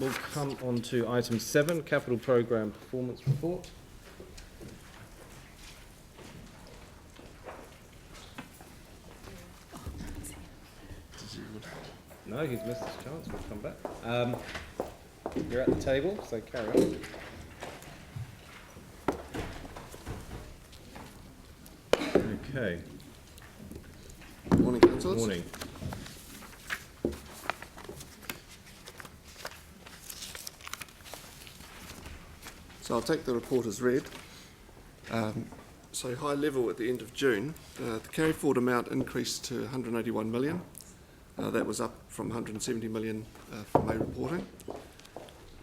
We'll come on to item 7, Capital Programme Performance Report. No, he's missed his chance. We'll come back. You're at the table, so carry on. Okay. Morning, councillors. Morning. So I'll take the report as read. So high level at the end of June, the carry forward amount increased to 181 million. That was up from 170 million for May reporting.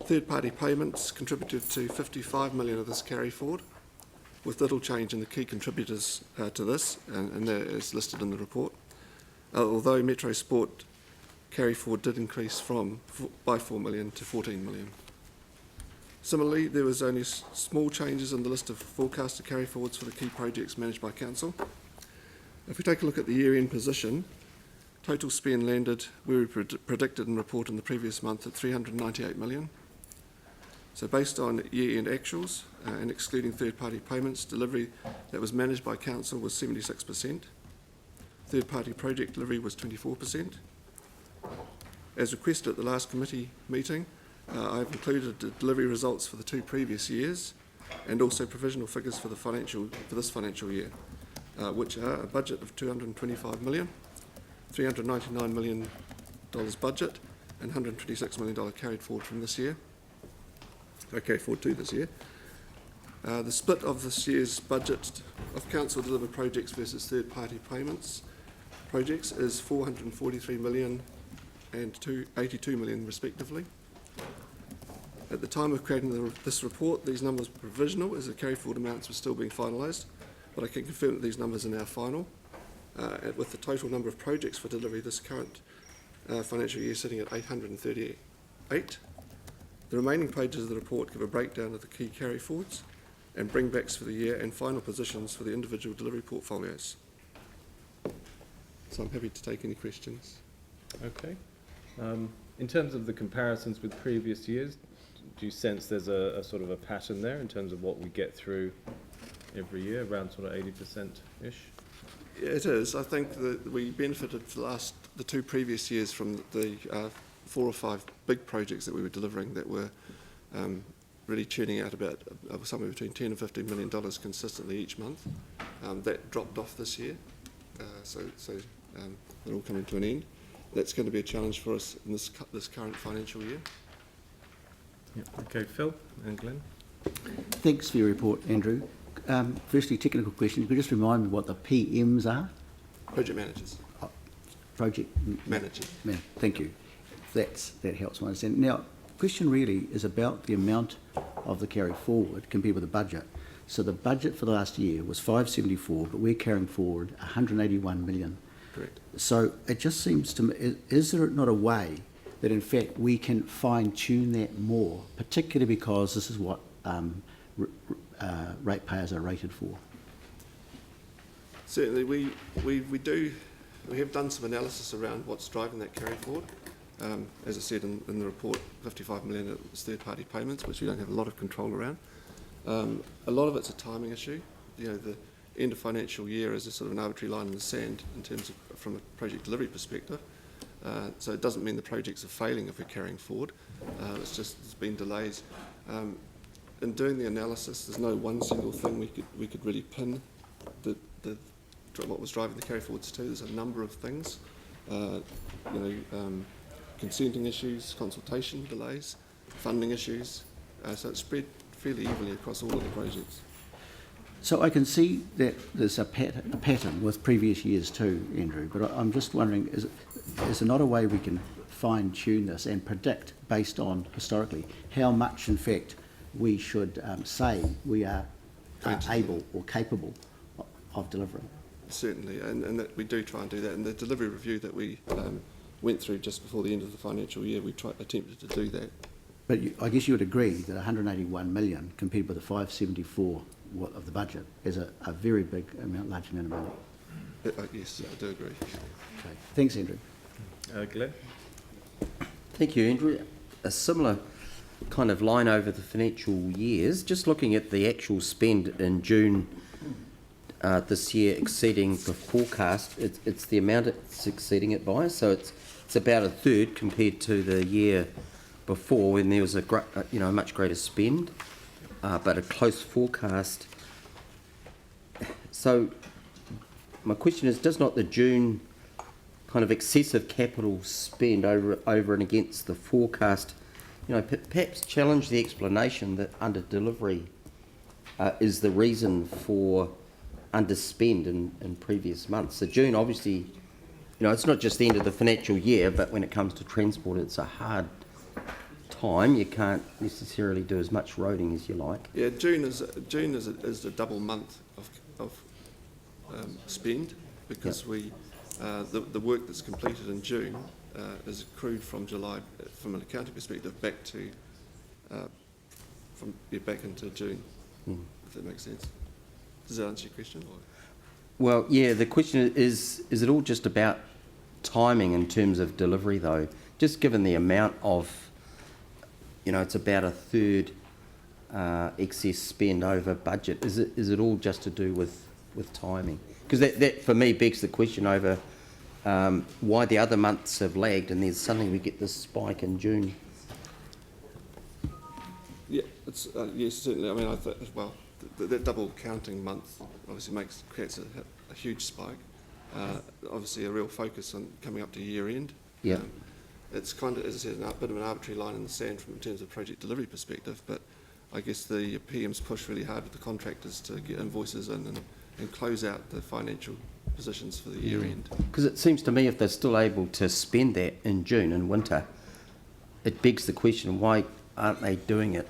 Third party payments contributed to 55 million of this carry forward, with little change in the key contributors to this, and that is listed in the report. Although Metro Sport carry forward did increase by 4 million to 14 million. Similarly, there was only small changes in the list of forecasted carry forwards for the key projects managed by Council. If we take a look at the year-end position, total spend landed where we predicted and reported in the previous month at 398 million. So based on year-end actuals and excluding third-party payments, delivery that was managed by Council was 76%. Third-party project delivery was 24%. As requested at the last committee meeting, I've included the delivery results for the 2 previous years and also provisional figures for this financial year, which are a budget of 225 million, $399 million budget, and $126 million carried forward from this year. Carried forward to this year. The split of this year's budget of council delivered projects versus third-party payments projects is 443 million and 82 million respectively. At the time of creating this report, these numbers were provisional as the carry forward amounts were still being finalised, but I can confirm that these numbers are now final, with the total number of projects for delivery this current financial year sitting at 838. The remaining pages of the report give a breakdown of the key carry forwards and bringbacks for the year and final positions for the individual delivery portfolios. So I'm happy to take any questions. Okay. In terms of the comparisons with previous years, do you sense there's a sort of a pattern there in terms of what we get through every year, around sort of 80%-ish? Yeah, it is. I think that we benefited for the 2 previous years from the 4 or 5 big projects that we were delivering that were really churning out about somewhere between $10 and $15 million consistently each month. That dropped off this year, so they're all coming to an end. That's going to be a challenge for us in this current financial year. Yeah. Okay, Phil and Glenn. Thanks for your report, Andrew. Firstly, technical question. Could you just remind me what the PMs are? Project managers. Project managers. Thank you. That helps me understand. Now, question really is about the amount of the carry forward compared with the budget. So the budget for the last year was 574, but we're carrying forward 181 million. Correct. So it just seems to me, is there not a way that in fact we can fine-tune that more, particularly because this is what ratepayers are rated for? Certainly, we have done some analysis around what's driving that carry forward. As I said in the report, 55 million is third-party payments, which we don't have a lot of control around. A lot of it's a timing issue. You know, the end of financial year is a sort of an arbitrary line in the sand in terms of from a project delivery perspective. So it doesn't mean the projects are failing if we're carrying forward. It's just there's been delays. In doing the analysis, there's no one single thing we could really pin what was driving the carry forwards to. There's a number of things. Consenting issues, consultation delays, funding issues. So it's spread fairly evenly across all of the projects. So I can see that there's a pattern with previous years too, Andrew, but I'm just wondering, is there not a way we can fine-tune this and predict, based on historically, how much in fact we should say we are able or capable of delivering? Certainly, and that we do try and do that. And the delivery review that we went through just before the end of the financial year, we attempted to do that. But I guess you would agree that 181 million compared with the 574 of the budget is a very big amount, large amount of money. Yes, I do agree. Okay. Thanks, Andrew. Glenn? Thank you, Andrew. a similar kind of line over the financial years. Just looking at the actual spend in June this year exceeding the forecast, it's the amount it's exceeding it by. So it's about a third compared to the year before when there was a much greater spend, but a close forecast. So my question is, does not the June kind of excessive capital spend over and against the forecast, perhaps challenge the explanation that under delivery is the reason for underspend in previous months? So June, obviously, it's not just the end of the financial year, but when it comes to transport, it's a hard time. You can't necessarily do as much roading as you like. Yeah, June is the double month of spend, because the work that's completed in June is accrued from July, from an accounting perspective, back to back into June. If that makes sense. Does that answer your question? Or? Well, yeah. The question is it all just about timing in terms of delivery, though? Just given the amount of, it's about a third excess spend over budget. Is it all just to do with timing? Because that for me begs the question over why the other months have lagged, and then suddenly we get this spike in June. Yeah, it's yes, certainly. I mean, that double counting month obviously creates a huge spike. Obviously, a real focus on coming up to year end. Yeah. It's kind of, as I said, a bit of an arbitrary line in the sand in terms of project delivery perspective, but I guess the PM's pushed really hard with the contractors to get invoices in and close out the financial positions for the year end. Because it seems to me if they're still able to spend that in June and winter, it begs the question, why aren't they doing it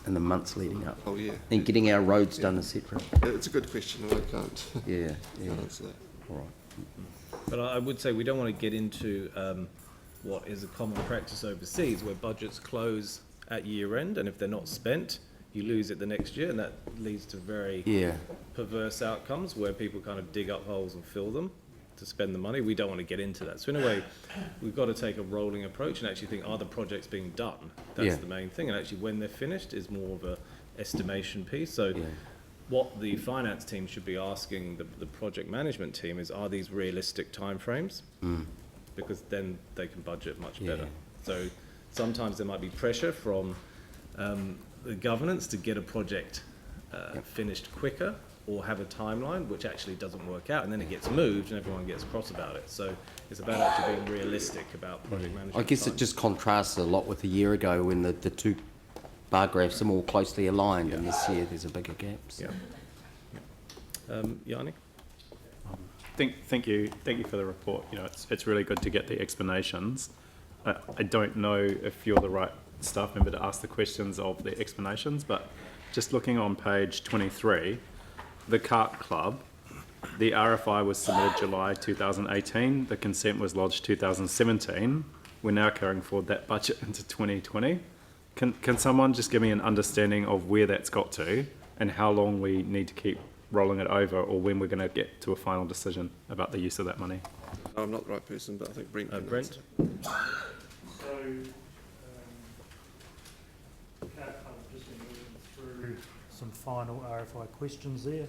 in the months leading up? Oh, yeah. And getting our roads done, etc. It's a good question, and I can't, can't answer that. All right. But I would say we don't want to get into what is a common practice overseas, where budgets close at year end, and if they're not spent, you lose it the next year, and that leads to very perverse outcomes where people kind of dig up holes and fill them to spend the money. We don't want to get into that. So in a way, we've got to take a rolling approach and actually think, are the projects being done? That's the main thing. And actually when they're finished is more of a estimation piece. So what the finance team should be asking the project management team is, are these realistic timeframes? Because then they can budget much better. So sometimes there might be pressure from the governance to get a project finished quicker, or have a timeline which actually doesn't work out, and then it gets moved and everyone gets cross about it. So it's about actually being realistic about project management. I guess it just contrasts a lot with a year ago when the two bar graphs are more closely aligned, and this year there's a bigger gap. So. Yanni? Thank you for the report. It's really good to get the explanations. I don't know if you're the right staff member to ask the questions of the explanations, but just looking on page 23, the Cart Club, the RFI was submitted July 2018, the consent was lodged 2017. We're now carrying forward that budget into 2020. Can someone just give me an understanding of where that's got to and how long we need to keep rolling it over, or when we're going to get to a final decision about the use of that money? I'm not the right person, but I think Brent can Brent? So, I've just been moving through some final RFI questions there.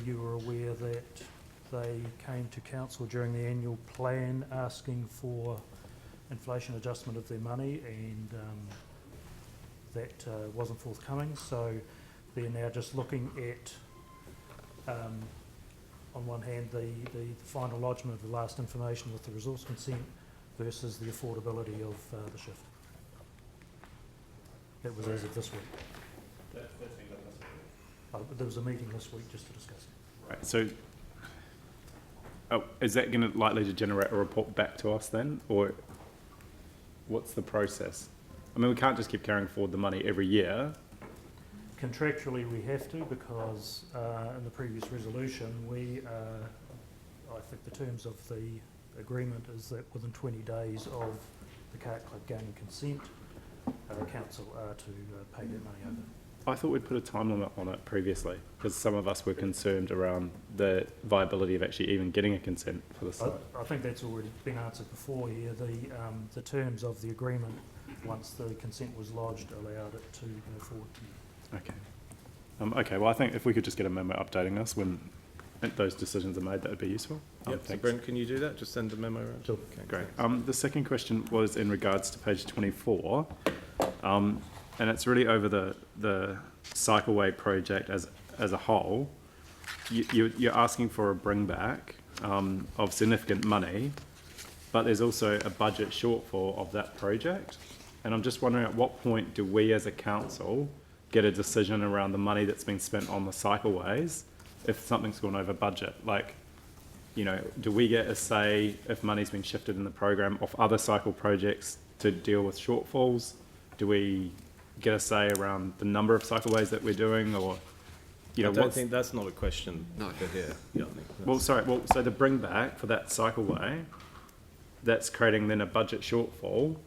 You were aware that they came to council during the annual plan asking for inflation adjustment of their money, and that wasn't forthcoming. So they're now just looking at, on one hand, the final lodgement of the last information with the resource consent versus the affordability of the shift. That was as of this week. There was a meeting this week just to discuss it. Right. So, is that going to likely to generate a report back to us then, or what's the process? I mean, we can't just keep carrying forward the money every year. Contractually, we have to, because in the previous resolution, I think the terms of the agreement is that within 20 days of the Cart Club gaining consent, council are to pay that money over. I thought we'd put a time limit on it previously, because some of us were concerned around the viability of actually even getting a consent for the site. I think that's already been answered before here. The terms of the agreement once the consent was lodged, allowed it to go forward. Okay. Okay, well, I think if we could just get a memo updating us when those decisions are made, that would be useful. Yep, so Thanks. Brent, can you do that? Just send a memo around? Sure. Okay, Great. thanks. The second question was in regards to page 24, and it's really over the cycleway project as a whole. You're asking for a bring back of significant money, but there's also a budget shortfall of that project. And I'm just wondering, at what point do we as a council get a decision around the money that's been spent on the cycleways if something's gone over budget? Like, you know, do we get a say if money's been shifted in the program off other cycle projects to deal with shortfalls? Do we get a say around the number of cycleways that we're doing, or, you know, I don't think that's not a question No. for here. Yeah, I think well, that's- sorry, well, so the bring back for that cycleway, that's creating then a budget shortfall.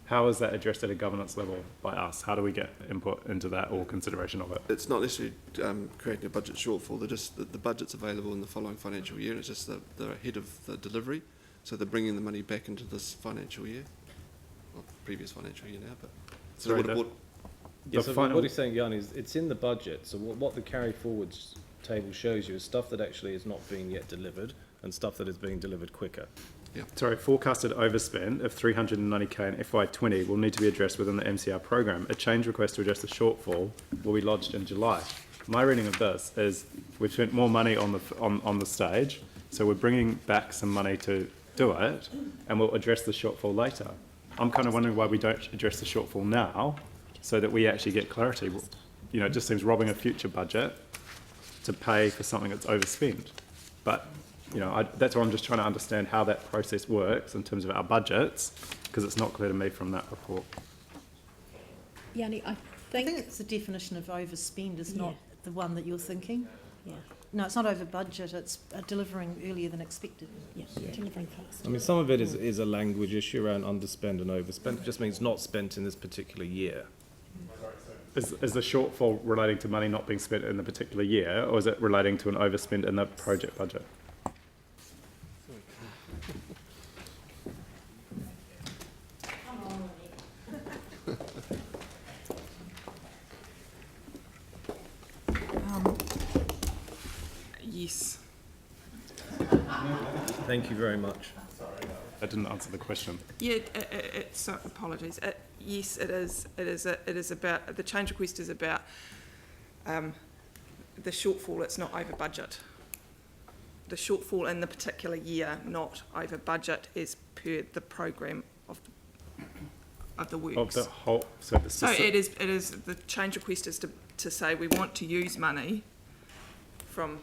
How is that addressed at a governance level by us? How do we get input into that or consideration of it? It's not necessarily creating a budget shortfall. They're just the budget's available in the following financial year. It's just that they're ahead of the delivery, so they're bringing the money back into this financial year, well, previous financial year now. But so Sorry, what, that- Yeah, The so final- what he's saying, Jan, is it's in the budget. So what the carry forwards table shows you is stuff that actually is not being yet delivered and stuff that is being delivered quicker. Sorry, forecasted overspend of 390k in FY20 will need to be addressed within the MCR program. A change request to address the shortfall will be lodged in July. My reading of this is we've spent more money on the stage, so we're bringing back some money to do it, and we'll address the shortfall later. I'm kind of wondering why we don't address the shortfall now, so that we actually get clarity. You know, it just seems robbing a future budget to pay for something that's overspent. But you know, that's why I'm just trying to understand how that process works in terms of our budgets, because it's not clear to me from that report. Yanni, I I think, think it's the definition of overspend is not Yeah. the one that you're thinking. yeah, No, it's not over budget, it's delivering earlier than expected. yeah, delivering fast. I mean, some of it is a language issue around underspend and overspend. It just means not spent in this particular year. Is the shortfall relating to money not being spent in the particular year, or is it relating to an overspend in the project budget? Yes. Thank you very much. That didn't answer the question. Yeah, it's apologies. Yes, it is. It is about the change request is about the shortfall. It's not over budget. The shortfall in the particular year, not over budget, is per the program of the works. Of the whole, so the So it is the change request is to say we want to use money from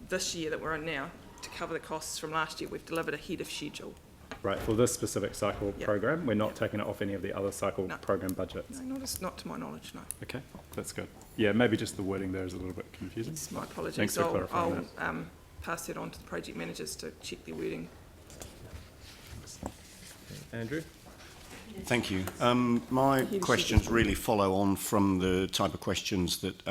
this year that we're in now to cover the costs from last year. We've delivered ahead of schedule. right, for this specific cycle Yep. program, we're not taking it off any of the other cycle No. program budgets. No, not to my knowledge, no. Okay, that's good. Yeah, maybe just the wording there is a little bit confusing. It's my apologies. Thanks for clarifying I'll pass that on to the project managers to check their wording. Andrew? Thank you. My questions really follow on from the type of questions that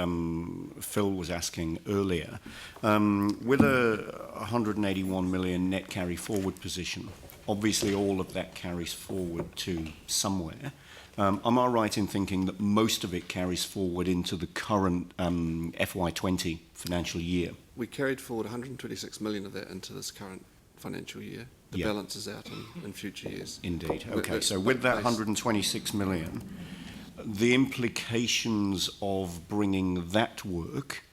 Phil was asking earlier. With a 181 million net carry forward position, obviously all of that carries forward to somewhere. Am I right in thinking that most of it carries forward into the current FY20 financial year? we carried forward 126 million of that into this current financial year. The Yeah. balance is out in future years. Indeed. With Okay, that- so with that base- 126 million, the implications of bringing that work,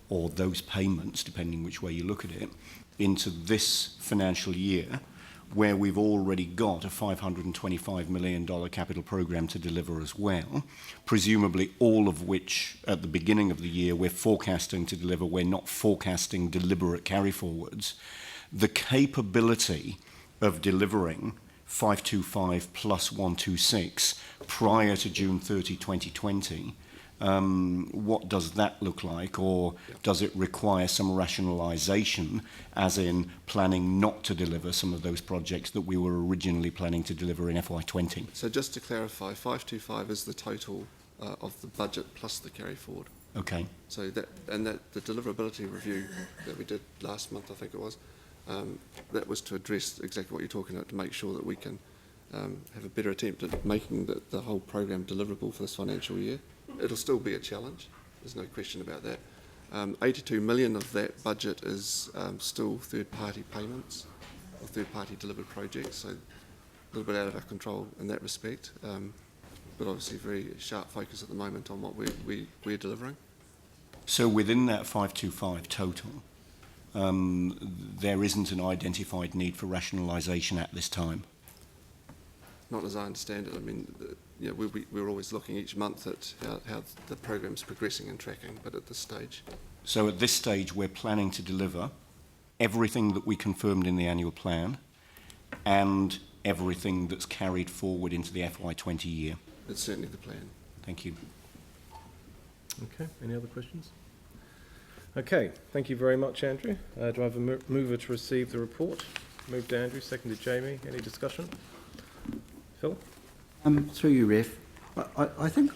or those payments, depending which way you look at it, into this financial year, where we've already got a $525 million capital program to deliver as well, presumably all of which at the beginning of the year we're forecasting to deliver, we're not forecasting deliberate carry forwards. The capability of delivering 525 plus 126 prior to June 30, 2020, what does that look like, or does it require some rationalisation, as in planning not to deliver some of those projects that we were originally planning to deliver in FY20? So just to clarify, 525 is the total of the budget plus the carry forward. Okay. So that the deliverability review that we did last month, I think it was, that was to address exactly what you're talking about, to make sure that we can have a better attempt at making the whole program deliverable for this financial year. It'll still be a challenge, there's no question about that. 82 million of that budget is still third-party payments or third-party delivered projects, so a little bit out of our control in that respect, but obviously very sharp focus at the moment on what we're delivering. So within that 525 total, there isn't an identified need for rationalisation at this time? Not as I understand it. I mean, we're always looking each month at how the program's progressing and tracking, but at this stage. So at this stage, we're planning to deliver everything that we confirmed in the annual plan and everything that's carried forward into the FY20 year. It's certainly the plan. Thank you. Okay, any other questions? Okay, thank you very much, Andrew. Do I have a mover to receive the report? Moved Andrew, seconded Jamie. Any discussion? Phil? Through you, Ref, I think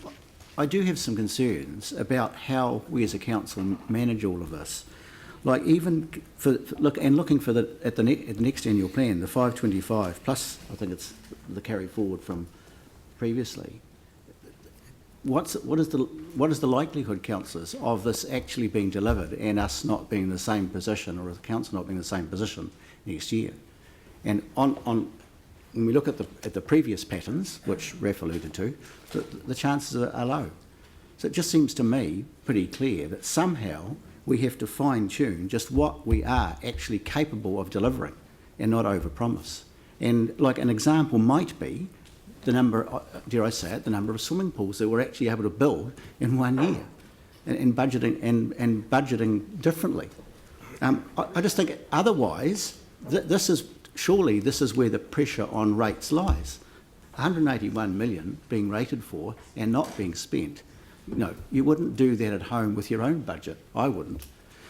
I do have some concerns about how we as a council manage all of this. Like even looking for at the next annual plan, the 525 plus, I think it's the carry forward from previously. What is the likelihood, councillors, of this actually being delivered and us not being in the same position, or the council not being in the same position next year? And when we look at the previous patterns, which Raf alluded to, the chances are low. So it just seems to me pretty clear that somehow we have to fine-tune just what we are actually capable of delivering and not overpromise. And like an example might be the number, dare I say it, the number of swimming pools that we're actually able to build in 1 year, and budgeting differently. I just think otherwise, this is where the pressure on rates lies. 181 million being rated for and not being spent. No, you wouldn't do that at home with your own budget. I wouldn't.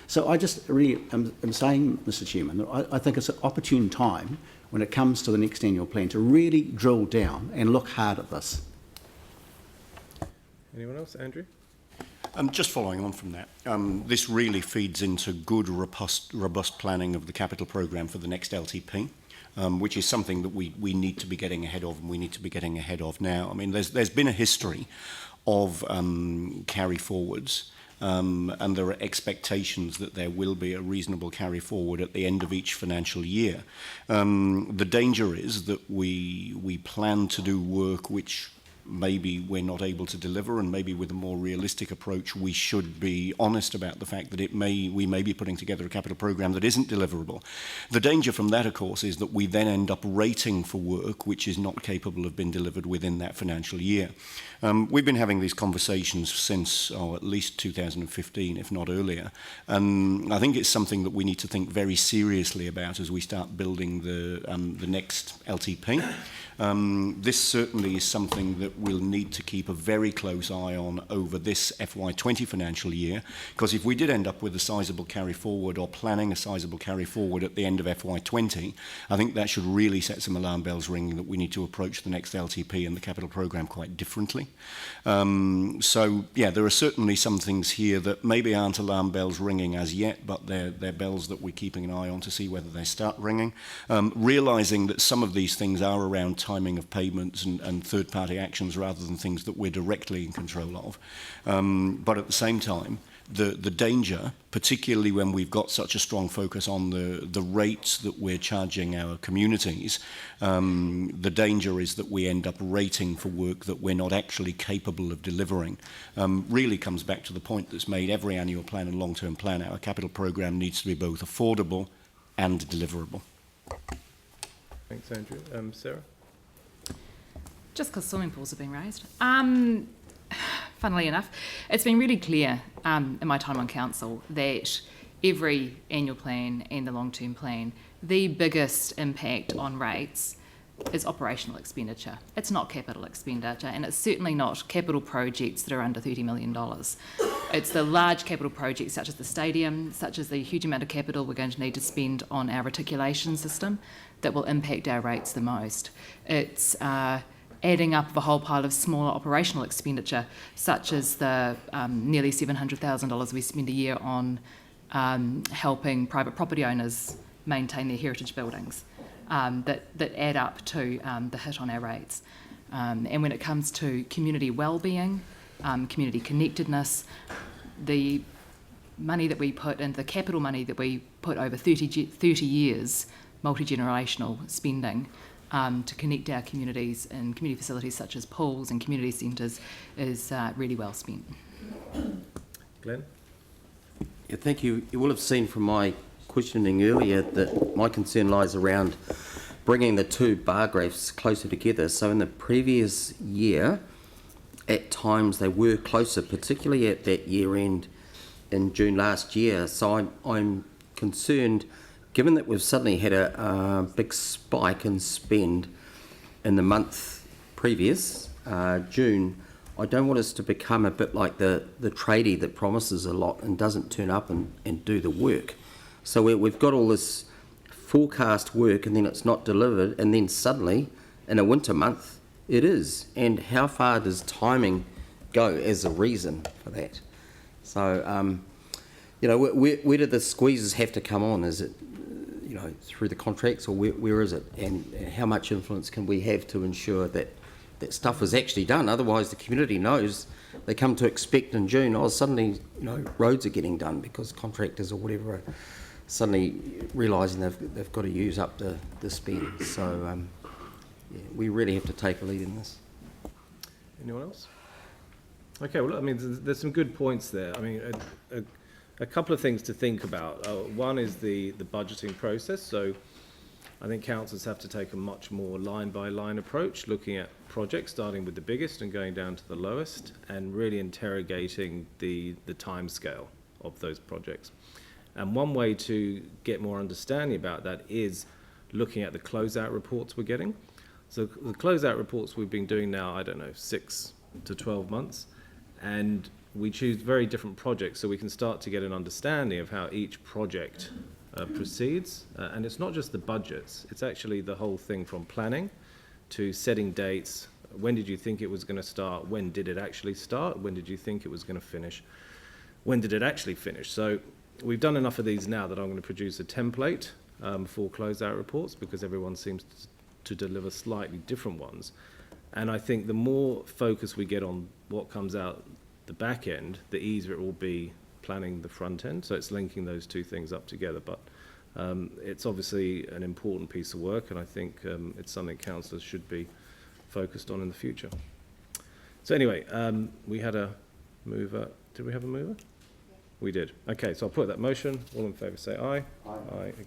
So I just really am saying, Mr. Chairman, that I think it's an opportune time when it comes to the next annual plan to really drill down and look hard at this. Anyone else? Andrew? Just following on from that, this really feeds into good, robust planning of the capital programme for the next LTP, which is something that we need to be getting ahead of, and we need to be getting ahead of now. I mean, there's been a history of carry forwards, and there are expectations that there will be a reasonable carry forward at the end of each financial year. The danger is that we plan to do work which maybe we're not able to deliver, and maybe with a more realistic approach we should be honest about the fact that we may be putting together a capital programme that isn't deliverable. The danger from that, of course, is that we then end up rating for work which is not capable of being delivered within that financial year. We've been having these conversations since at least 2015, if not earlier, and I think it's something that we need to think very seriously about as we start building the next LTP. This certainly is something that we'll need to keep a very close eye on over this FY20 financial year, because if we did end up with a sizable carry forward or planning a sizable carry forward at the end of FY20, I think that should really set some alarm bells ringing that we need to approach the next LTP and the capital programme quite differently. So, yeah, there are certainly some things here that maybe aren't alarm bells ringing as yet, but they're bells that we're keeping an eye on to see whether they start ringing. Realising that some of these things are around timing of payments and third-party actions rather than things that we're directly in control of. But at the same time, the danger, particularly when we've got such a strong focus on the rates that we're charging our communities, the danger is that we end up rating for work that we're not actually capable of delivering. Really comes back to the point that's made every annual plan and long-term plan. Our capital programme needs to be both affordable and deliverable. Thanks, Andrew. Sarah? Just because swimming pools have been raised. Funnily enough, it's been really clear in my time on council that every annual plan and the long-term plan, the biggest impact on rates is operational expenditure. It's not capital expenditure, and it's certainly not capital projects that are under $30 million. It's the large capital projects such as the stadium, such as the huge amount of capital we're going to need to spend on our reticulation system that will impact our rates the most. It's adding up the whole pile of smaller operational expenditure, such as the nearly $700,000 we spend a year on helping private property owners maintain their heritage buildings. that add up to the hit on our rates. And when it comes to community wellbeing, community connectedness, the money that we put in, the capital money that we put over 30 years, multi-generational spending, to connect our communities in community facilities such as pools and community centres is really well spent. Glenn? Yeah, thank you. You will have seen from my questioning earlier that my concern lies around bringing the two bar graphs closer together. So in the previous year, at times they were closer, particularly at that year end in June last year. So I'm concerned, given that we've suddenly had a big spike in spend in the month previous, June, I don't want us to become a bit like the tradie that promises a lot and doesn't turn up and do the work. So we've got all this forecast work and then it's not delivered, and then suddenly in a winter month it is. And how far does timing go as a reason for that? So, where do the squeezes have to come on? Is it, through the contracts, or where is it? And how much influence can we have to ensure that stuff is actually done? Otherwise the community knows, they come to expect in June, suddenly, roads are getting done because contractors or whatever are suddenly realising they've got to use up the spend. So, we really have to take a lead in this. Anyone else? Okay, well, I mean, there's some good points there. I mean, a couple of things to think about. One is the budgeting process. So I think councils have to take a much more line-by-line approach, looking at projects, starting with the biggest and going down to the lowest, and really interrogating the timescale of those projects. And one way to get more understanding about that is looking at the closeout reports we're getting. So the closeout reports we've been doing now, 6 to 12 months, and we choose very different projects so we can start to get an understanding of how each project proceeds. And it's not just the budgets, it's actually the whole thing from planning to setting dates. When did you think it was going to start? When did it actually start? When did you think it was going to finish? When did it actually finish? So we've done enough of these now that I'm going to produce a template for closeout reports, because everyone seems to deliver slightly different ones. And I think the more focus we get on what comes out the back end, the easier it will be planning the front end. So it's linking those two things up together. But it's obviously an important piece of work, and I think it's something councillors should be focused on in the future. So anyway, we had a mover. Did we have a mover? We did. Okay, so I'll put that motion. All in favour say aye. Aye. Aye. Again.